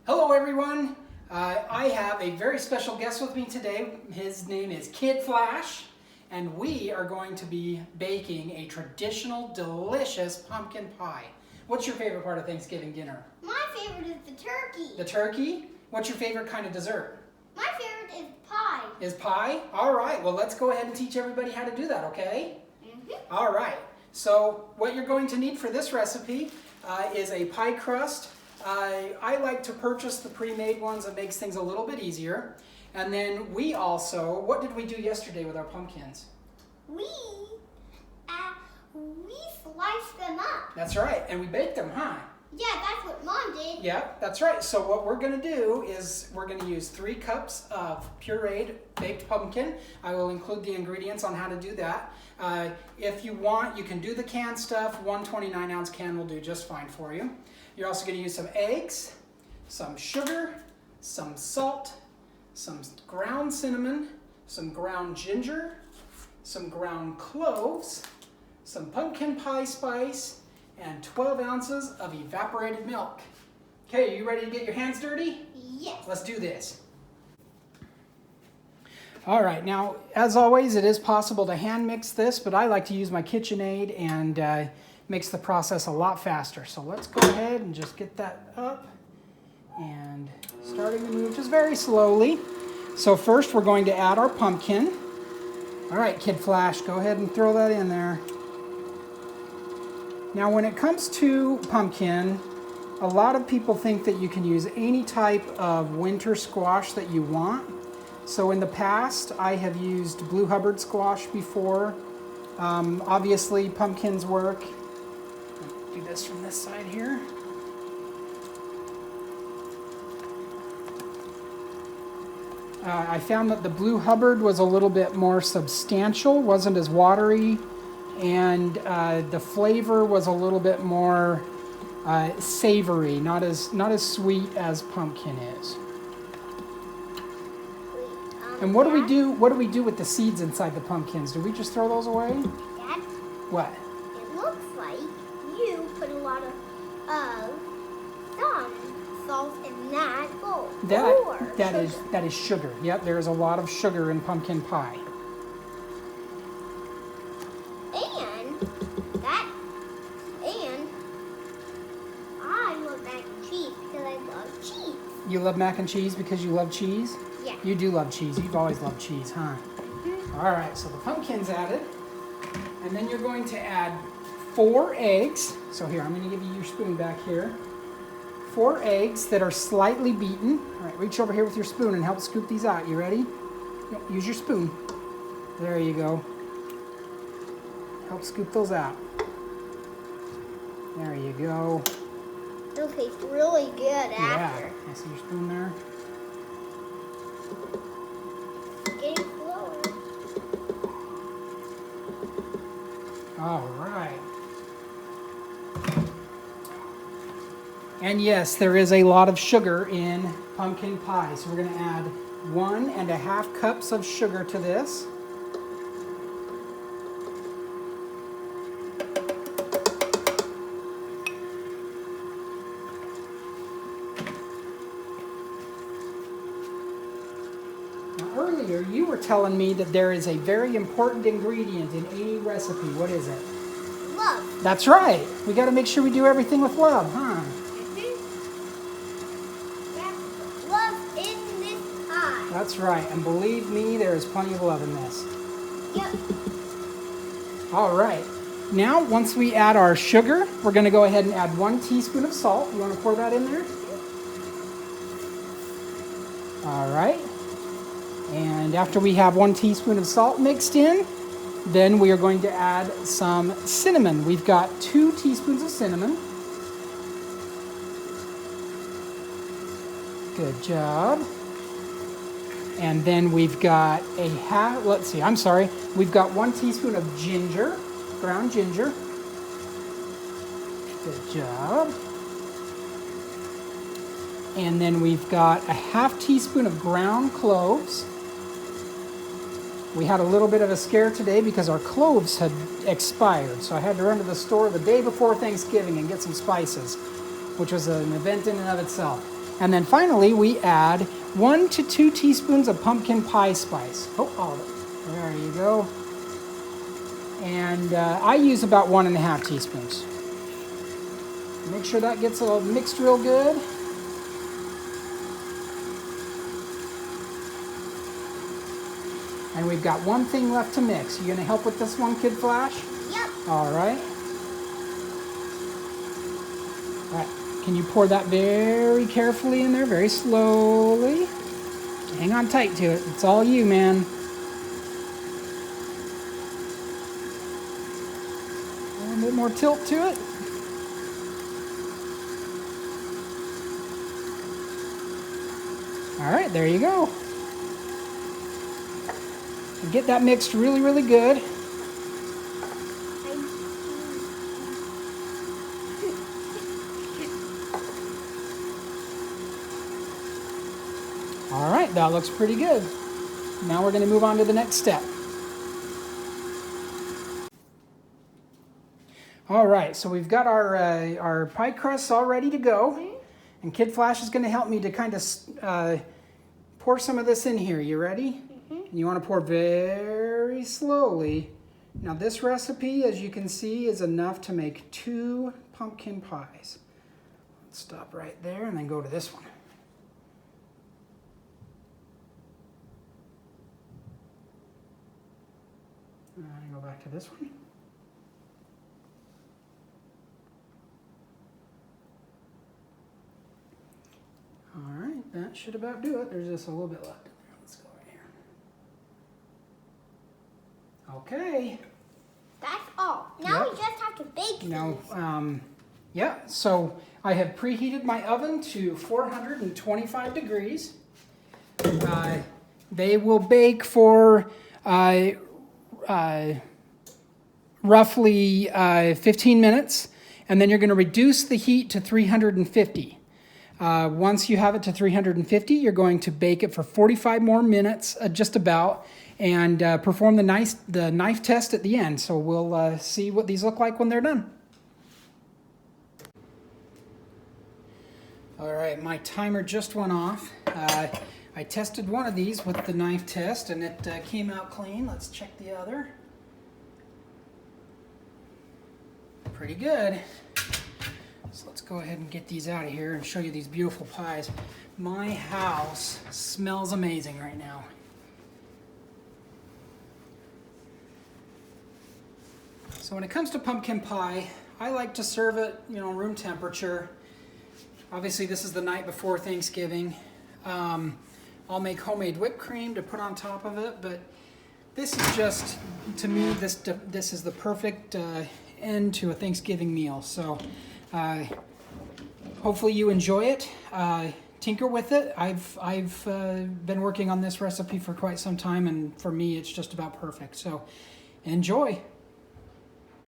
Hello everyone, I have a very special guest with me today. His name is Kid Flash, and we are going to be baking a traditional, delicious pumpkin pie. What's your favorite part of Thanksgiving dinner? My favorite is the turkey. The turkey? What's your favorite kind of dessert? My favorite is pie. Is pie? All right, well let's go ahead and teach everybody how to do that, okay? All right, so what you're going to need for this recipe is a pie crust. I like to purchase the pre-made ones. It makes things a little bit easier. And then we also, what did we do yesterday with our pumpkins? We sliced them up. That's right, and we baked them, huh? Yeah, that's what Mom did. Yeah, that's right. So what we're going to do is we're going to use 3 cups of pureed baked pumpkin. I will include the ingredients on how to do that. If you want, you can do the canned stuff. 1 29-ounce can will do just fine for you. You're also going to use some eggs, some sugar, some salt, some ground cinnamon, some ground ginger, some ground cloves, some pumpkin pie spice, and 12 ounces of evaporated milk. Okay, are you ready to get your hands dirty? Yes. Let's do this. All right, now, as always, it is possible to hand mix this, but I like to use my KitchenAid and makes the process a lot faster. So let's go ahead and just get that up and starting to move just very slowly. So first we're going to add our pumpkin. All right, Kid Flash, go ahead and throw that in there. Now when it comes to pumpkin, a lot of people think that you can use any type of winter squash that you want. So in the past, I have used Blue Hubbard squash before. Obviously, pumpkins work. Do this from this side here. I found that the Blue Hubbard was a little bit more substantial, wasn't as watery, and the flavor was a little bit more savory, not as sweet as pumpkin is. And what do we do? What do we do with the seeds inside the pumpkins? Do we just throw those away? Dad, What? it looks like you put a lot of salt in that bowl. That is sugar. Yep, there is a lot of sugar in pumpkin pie. And I love mac and cheese because I love cheese. You love mac and cheese because you love cheese? Yeah. You do love cheese. You've always loved cheese, huh? All right, so the pumpkin's added. And then you're going to add 4 eggs. So here, I'm going to give you your spoon back here. 4 eggs that are slightly beaten. All right, reach over here with your spoon and help scoop these out. You ready? No, use your spoon. There you go. Help scoop those out. There you go. It'll taste really good after. Yeah, I see your spoon there. Getting slower. All right. And yes, there is a lot of sugar in pumpkin pie. So we're going to add 1.5 cups of sugar to this. Now, earlier you were telling me that there is a very important ingredient in any recipe. What is it? Love. That's right. We got to make sure we do everything with love, huh? Love in this pie. That's right. And believe me, there is plenty of love in this. Yep. All right. Now, once we add our sugar, we're going to go ahead and add 1 teaspoon of salt. You want to pour that in there? All right. And after we have 1 teaspoon of salt mixed in, then we are going to add some cinnamon. We've got 2 teaspoons of cinnamon. Good job. And then we've got we've got 1 teaspoon of ginger, ground ginger. Good job. And then we've got a 1/2 teaspoon of ground cloves. We had a little bit of a scare today because our cloves had expired. So I had to run to the store the day before Thanksgiving and get some spices, which was an event in and of itself. And then finally, we add 1 to 2 teaspoons of pumpkin pie spice. Oh, all of it. There you go. And I use about 1.5 teaspoons. Make sure that gets all mixed real good. And we've got one thing left to mix. You gonna help with this one, Kid Flash? Yep. All right. All right. Can you pour that very carefully in there, very slowly? Hang on tight to it. It's all you, man. A little bit more tilt to it. All right, there you go. And get that mixed really, really good. All right, that looks pretty good. Now we're going to move on to the next step. All right, so we've got our pie crusts all ready to go. And Kid Flash is going to help me to kind of pour some of this in here. You ready? You want to pour very slowly. Now this recipe, as you can see, is enough to make 2 pumpkin pies. Let's stop right there and then go to this one. And go back to this one. All right, that should about do it. There's just a little bit left in there. Let's go right here. Okay. That's all. Now we just have to bake these. Now, yeah, so I have preheated my oven to 425 degrees. They will bake for roughly 15 minutes, and then you're going to reduce the heat to 350. Once you have it to 350, you're going to bake it for 45 more minutes, just about, and perform the knife test at the end. So we'll see what these look like when they're done. All right, my timer just went off. I tested one of these with the knife test, and it came out clean. Let's check the other. Pretty good. So let's go ahead and get these out of here and show you these beautiful pies. My house smells amazing right now. So when it comes to pumpkin pie, I like to serve it, room temperature. Obviously this is the night before Thanksgiving. I'll make homemade whipped cream to put on top of it, but this is just, to me, this is the perfect end to a Thanksgiving meal. So hopefully you enjoy it. Tinker with it. I've been working on this recipe for quite some time, and for me it's just about perfect. So enjoy.